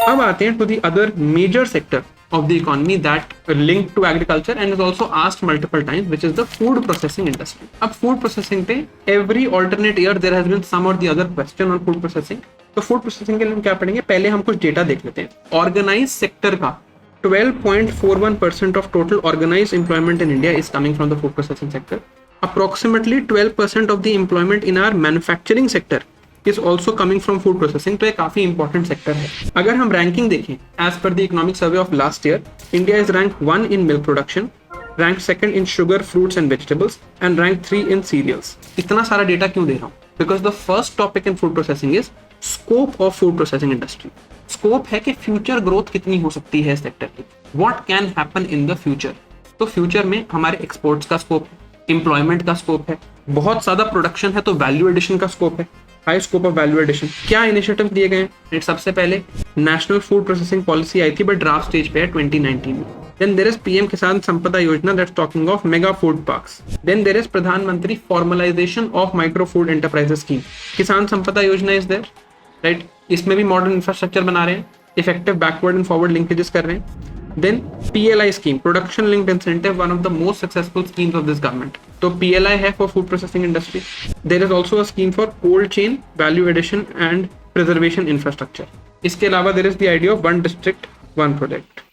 अब आते हैं to the other major sector of the economy that linked to agriculture and is also asked multiple times, which is the food processing industry. अब food processing पे every alternate year there has been some or the other question on food processing. तो food processing के लिए हम क्या पढ़ेंगे, पहले हम कुछ डेटा देख लेते हैं। Organized sector का 12.41% of total organized employment in India is coming from the food processing sector. Approximately 12% of the employment in our manufacturing sector is also coming from food processing. तो ये काफी इंपॉर्टेंट सेक्टर है। अगर हम ranking देखें, as per the economic survey of last year, India is rank 1 in milk production, rank 2nd in sugar, fruits and vegetables and rank 3 in cereals. इतना सारा data क्यों दे रहा हूँ? Because the first topic in food processing is scope of food processing industry. Scope है कि future growth कितनी हो सकती है सेक्टर की, what can happen in the future. तो फ्यूचर में हमारे एक्सपोर्ट्स का स्कोप है, एम्प्लॉयमेंट का स्कोप है, बहुत ज्यादा प्रोडक्शन है तो वैल्यू एडिशन का स्कोप है, high scope of value addition. क्या इनिशिएटिव दिए गए हैं? सबसे पहले नेशनल फूड प्रोसेसिंग पॉलिसी आई थी, बट ड्राफ्ट स्टेज पे है 2019 में। Then there is PM Kisan Sampada Yojana that's talking of mega food parks. Then there is Pradhanmantri formalisation of micro food enterprises scheme. Kisan Sampada योजना इज देयर, राइट? इसमें भी मॉडर्न इंफ्रास्ट्रक्चर बना रहे हैं, effective backward and forward linkages कर रहे हैं। Then PLI scheme, production linked incentive, one of the most successful schemes of this government. तो PLI है for food processing industry. There is also a scheme for cold chain, value addition and preservation infrastructure. इसके अलावा there is the idea of one district, one project.